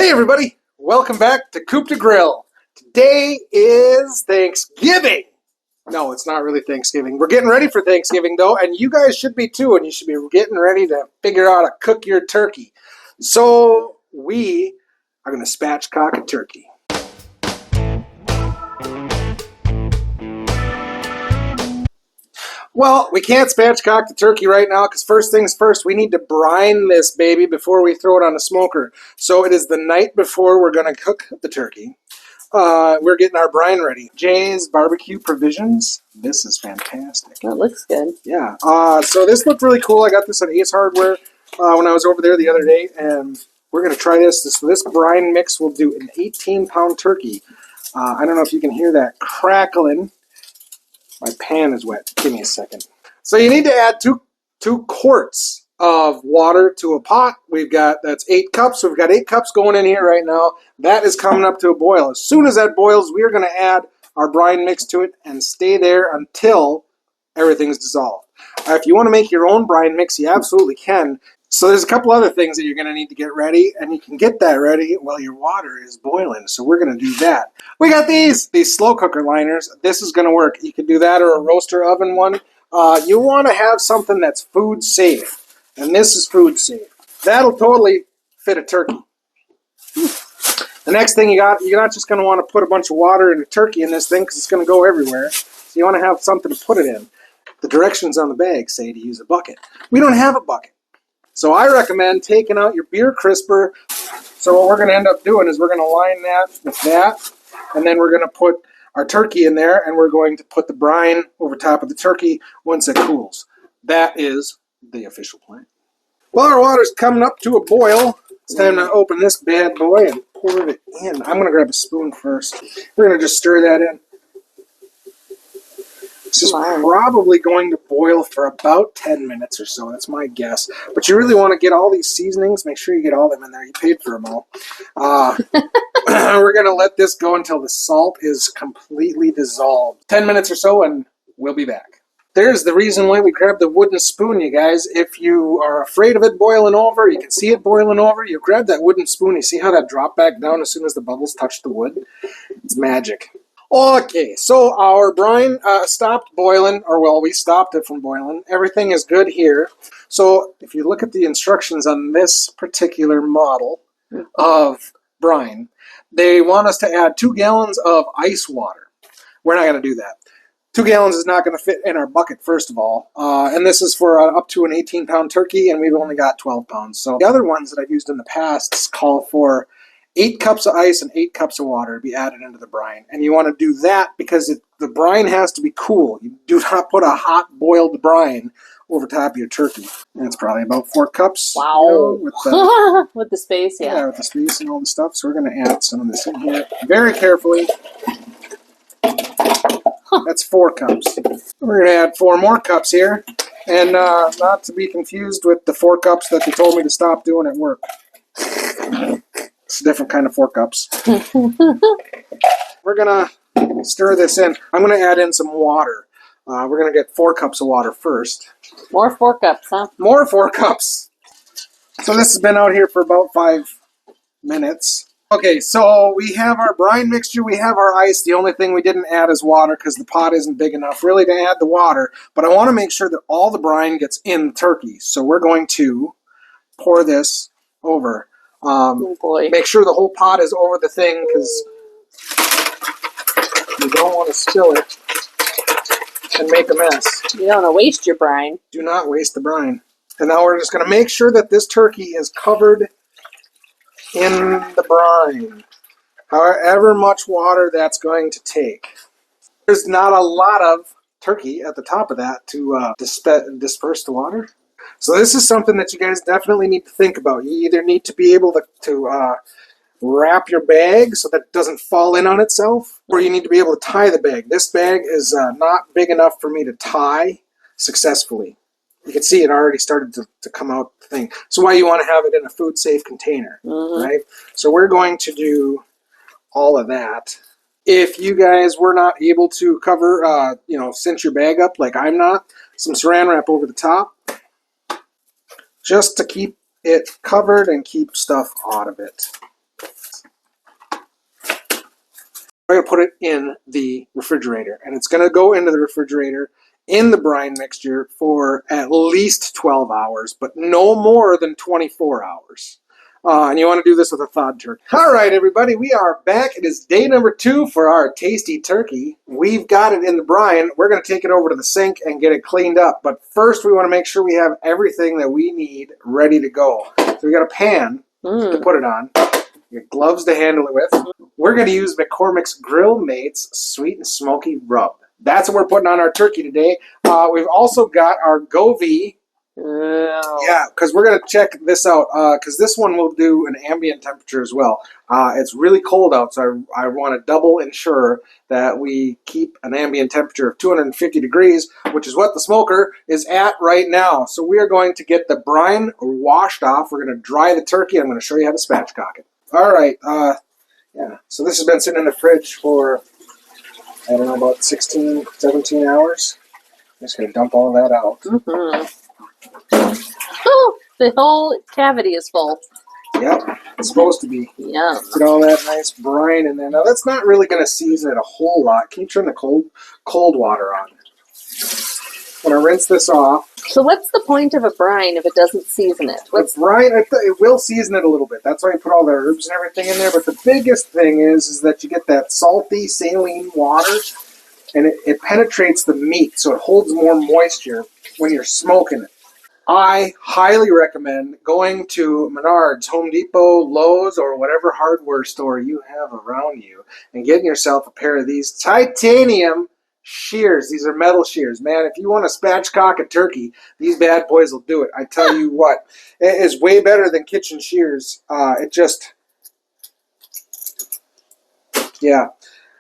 Hey everybody, welcome back to Coop to Grill. Today is Thanksgiving. No, it's not really Thanksgiving. We're getting ready for Thanksgiving though, and you guys should be too, and you should be getting ready to figure out how to cook your turkey. So we are going to spatchcock a turkey. Well, we can't spatchcock the turkey right now because first things first, we need to brine this baby before we throw it on the smoker. So it is the night before we're going to cook the turkey. We're getting our brine ready. Jay's Barbecue Provisions. This is fantastic. That looks good. Yeah. So this looked really cool. I got this at Ace Hardware when I was over there the other day, and we're going to try this. This brine mix will do an 18-pound turkey. I don't know if you can hear that crackling. My pan is wet. Give me a second. So you need to add two quarts of water to a pot. That's 8 cups. So we've got 8 cups going in here right now. That is coming up to a boil. As soon as that boils, we are going to add our brine mix to it and stay there until everything's dissolved. If you want to make your own brine mix, you absolutely can. So there's a couple other things that you're going to need to get ready, and you can get that ready while your water is boiling. So we're going to do that. We got these slow cooker liners. This is going to work. You can do that or a roaster oven one. You want to have something that's food safe, and this is food safe. That'll totally fit a turkey. The next thing you're not just going to want to put a bunch of water in a turkey in this thing because it's going to go everywhere. So you want to have something to put it in. The directions on the bag say to use a bucket. We don't have a bucket. So I recommend taking out your beer crisper. So what we're going to end up doing is we're going to line that with that, and then we're going to put our turkey in there, and we're going to put the brine over top of the turkey once it cools. That is the official plan. Well, our water's coming up to a boil. It's time to open this bad boy and pour it in. I'm going to grab a spoon first. We're going to just stir that in. This is probably going to boil for about 10 minutes or so. That's my guess. But you really want to get all these seasonings. Make sure you get all of them in there. You paid for them all. We're going to let this go until the salt is completely dissolved. 10 minutes or so, and we'll be back. There's the reason why we grabbed the wooden spoon, you guys. If you are afraid of it boiling over, you can see it boiling over, you grab that wooden spoon. You see how that dropped back down as soon as the bubbles touch the wood? It's magic. Okay, so our brine stopped boiling, or well, we stopped it from boiling. Everything is good here. So if you look at the instructions on this particular model of brine, they want us to add 2 gallons of ice water. We're not going to do that. 2 gallons is not going to fit in our bucket, first of all. And this is for up to an 18-pound turkey, and we've only got 12 pounds. So the other ones that I've used in the past call for 8 cups of ice and 8 cups of water to be added into the brine. And you want to do that because the brine has to be cool. You do not put a hot boiled brine over top of your turkey. And it's probably about 4 cups. Wow. You know, with the space, yeah. Yeah, with the space and all the stuff. So we're going to add some of this in here very carefully. That's 4 cups. We're going to add 4 more cups here. And not to be confused with the 4 cups that they told me to stop doing at work. It's a different kind of 4 cups. We're going to stir this in. I'm going to add in some water. We're going to get 4 cups of water first. More 4 cups, huh? More 4 cups. So this has been out here for about 5 minutes. Okay, so we have our brine mixture. We have our ice. The only thing we didn't add is water because the pot isn't big enough really to add the water. But I want to make sure that all the brine gets in the turkey. So we're going to pour this over. Oh boy. Make sure the whole pot is over the thing because you don't want to spill it and make a mess. You don't want to waste your brine. Do not waste the brine. And now we're just going to make sure that this turkey is covered in the brine. However much water that's going to take. There's not a lot of turkey at the top of that to disperse the water. So this is something that you guys definitely need to think about. You either need to be able to wrap your bag so that it doesn't fall in on itself, or you need to be able to tie the bag. This bag is not big enough for me to tie successfully. You can see it already started to come out the thing. So why you want to have it in a food safe container, right? So we're going to do all of that. If you guys were not able to cover, cinch your bag up like I'm not, some saran wrap over the top, just to keep it covered and keep stuff out of it. We're going to put it in the refrigerator, and it's going to go into the refrigerator in the brine mixture for at least 12 hours, but no more than 24 hours. And you want to do this with a thawed turkey. All right, everybody, we are back. It is day number 2 for our tasty turkey. We've got it in the brine. We're going to take it over to the sink and get it cleaned up. But first, we want to make sure we have everything that we need ready to go. So we got a pan to put it on. Your gloves to handle it with. We're going to use McCormick's Grill Mates Sweet and Smoky Rub. That's what we're putting on our turkey today. We've also got our Govee. Yeah, because we're going to check this out, because this one will do an ambient temperature as well. It's really cold out, so I want to double ensure that we keep an ambient temperature of 250 degrees, which is what the smoker is at right now. So we are going to get the brine washed off. We're going to dry the turkey. I'm going to show you how to spatchcock it. All right, yeah, so this has been sitting in the fridge for, I don't know, about 16, 17 hours. I'm just going to dump all that out. Oh, the whole cavity is full. Yep, it's supposed to be. Yeah. Get all that nice brine in there. Now, that's not really going to season it a whole lot. Can you turn the cold water on? I'm going to rinse this off. So what's the point of a brine if it doesn't season it? With brine, it will season it a little bit. That's why you put all the herbs and everything in there. But the biggest thing is that you get that salty, saline water, and it penetrates the meat, so it holds more moisture when you're smoking it. I highly recommend going to Menards, Home Depot, Lowe's, or whatever hardware store you have around you and getting yourself a pair of these titanium shears. These are metal shears. Man, if you want to spatchcock a turkey, these bad boys will do it. I tell you what, it is way better than kitchen shears. Yeah.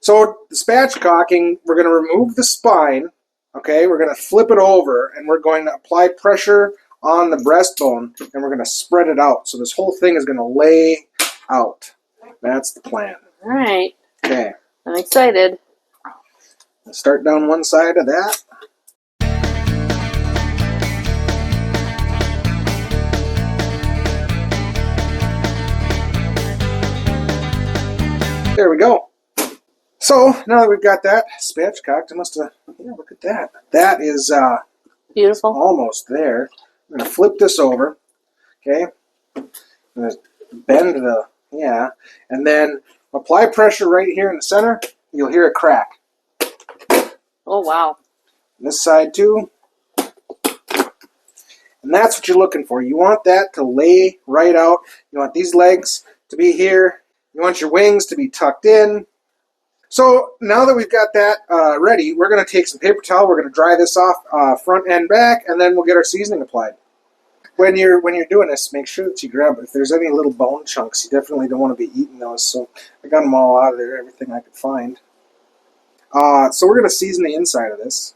So the spatchcocking, we're going to remove the spine. Okay, we're going to flip it over, and we're going to apply pressure on the breastbone, and we're going to spread it out. So this whole thing is going to lay out. That's the plan. All right. Okay. I'm excited. Let's start down one side of that. There we go. So, now that we've got that spatchcocked, I must have, yeah, look at that. That is Beautiful. almost there. I'm going to flip this over, okay? I'm going to bend the, yeah, and then apply pressure right here in the center. You'll hear a crack. Oh, wow. This side too. And that's what you're looking for. You want that to lay right out. You want these legs to be here. You want your wings to be tucked in. So now that we've got that ready, we're going to take some paper towel. We're going to dry this off front and back, and then we'll get our seasoning applied. When you're doing this, make sure that you grab, if there's any little bone chunks, you definitely don't want to be eating those. So I got them all out of there, everything I could find. So we're going to season the inside of this.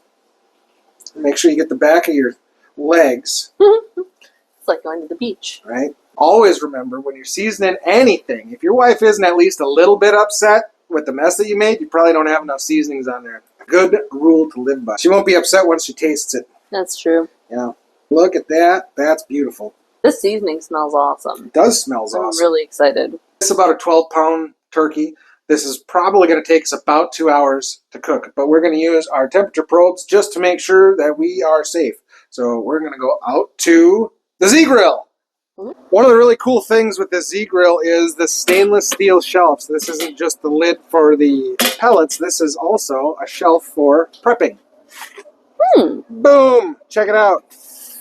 Make sure you get the back of your legs. It's like going to the beach. Right? Always remember, when you're seasoning anything, if your wife isn't at least a little bit upset with the mess that you made, you probably don't have enough seasonings on there. A good rule to live by. She won't be upset once she tastes it. That's true. Yeah. Look at that. That's beautiful. This seasoning smells awesome. It does smell awesome. I'm really excited. It's about a 12-pound turkey. This is probably going to take us about 2 hours to cook, but we're going to use our temperature probes just to make sure that we are safe. So we're going to go out to the Z Grill. One of the really cool things with this Z Grill is the stainless steel shelf. So this isn't just the lid for the pellets. This is also a shelf for prepping. Boom! Check it out.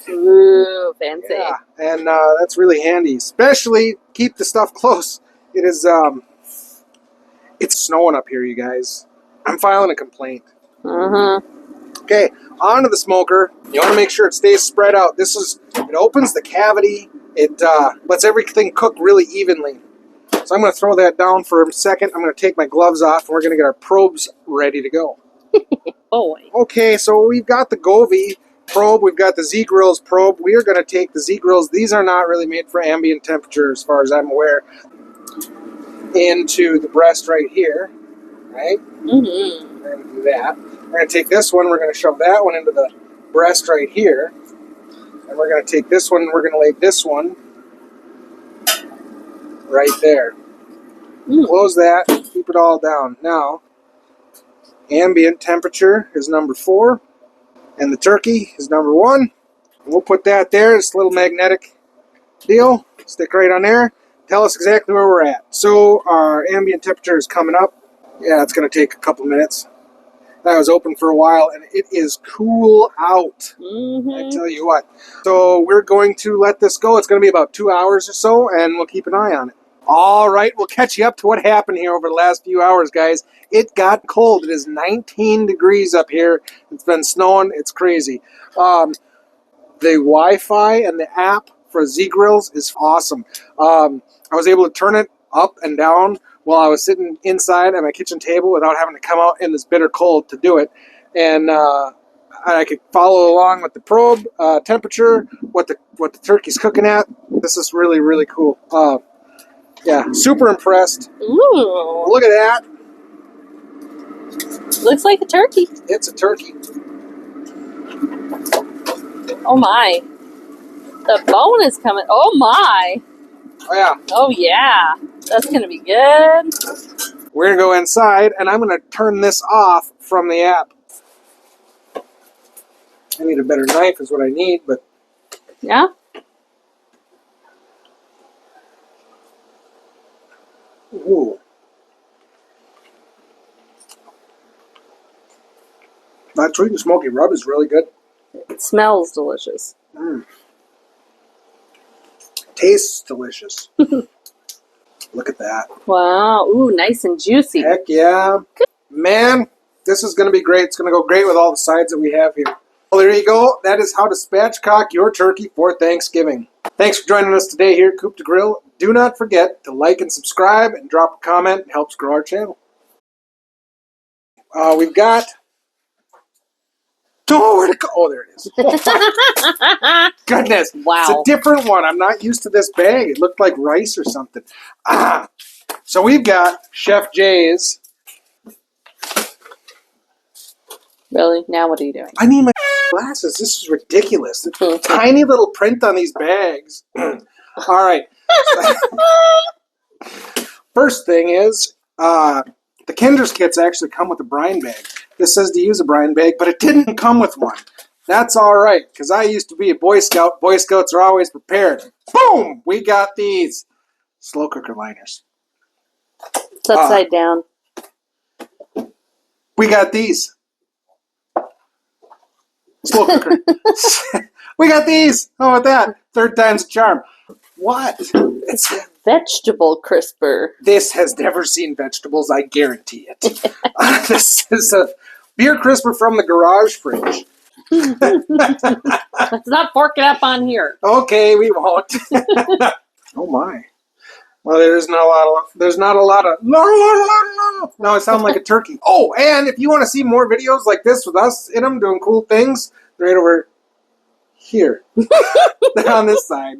Ooh, fancy. Yeah, and that's really handy. Especially keep the stuff close. It is, it's snowing up here, you guys. I'm filing a complaint. Okay, onto the smoker. You want to make sure it stays spread out. It opens the cavity. It lets everything cook really evenly. So I'm going to throw that down for a second. I'm going to take my gloves off, and we're going to get our probes ready to go. Boy. Okay, so we've got the Govee probe. We've got the Z Grills probe. We are going to take the Z Grills. These are not really made for ambient temperature as far as I'm aware. Into the breast right here. Right? We're going to do that. We're going to take this one. We're going to shove that one into the breast right here. And we're going to take this one, and we're going to lay this one right there. Close that, keep it all down. Now, Ambient temperature is number 4. And the turkey is number 1. We'll put that there. This little magnetic deal. Stick right on there. Tell us exactly where we're at. So our ambient temperature is coming up. Yeah, it's going to take a couple minutes. That was open for a while, and it is cool out. I tell you what. So we're going to let this go. It's going to be about 2 hours or so, and we'll keep an eye on it. All right, we'll catch you up to what happened here over the last few hours, guys. It got cold. It is 19 degrees up here. It's been snowing. It's crazy. The Wi-Fi and the app for Z Grills is awesome. I was able to turn it up and down while I was sitting inside at my kitchen table without having to come out in this bitter cold to do it. And I could follow along with the probe temperature, what the turkey's cooking at. This is really, really cool. Yeah, super impressed. Ooh. Look at that. Looks like a turkey. It's a turkey. Oh my. The bone is coming. Oh my. Oh yeah. Oh yeah. That's going to be good. We're going to go inside, and I'm going to turn this off from the app. I need a better knife is what I need, but... Yeah? Ooh. That sweet and smoky rub is really good. It smells delicious. Tastes delicious. Look at that. Wow. Ooh, nice and juicy. Heck yeah. Man, this is going to be great. It's going to go great with all the sides that we have here. Well, there you go. That is how to spatchcock your turkey for Thanksgiving. Thanks for joining us today here at Coop to Grill. Do not forget to like and subscribe and drop a comment. It helps grow our channel. We've got... Oh, where'd it go? Oh, there it is. Oh, goodness. Wow. It's a different one. I'm not used to this bag. It looked like rice or something. So we've got Chef Jay's. Really? Now what are you doing? I need my glasses. This is ridiculous. It's a tiny little print on these bags. All right. First thing is, the Kinder's kits actually come with a brine bag. This says to use a brine bag, but it didn't come with one. That's all right, because I used to be a Boy Scout. Boy Scouts are always prepared. Boom! We got these slow cooker liners. It's upside down. We got these. Slow cooker. We got these. How about that? Third time's a charm. What? It's... Vegetable crisper. This has never seen vegetables, I guarantee it. This is a beer crisper from the garage fridge. Let's not fork it up on here. Okay, we won't. Oh my. Well, there's not a lot of no, I sound like a turkey. Oh, and if you want to see more videos like this with us in them doing cool things, they're right over here. They're on this side.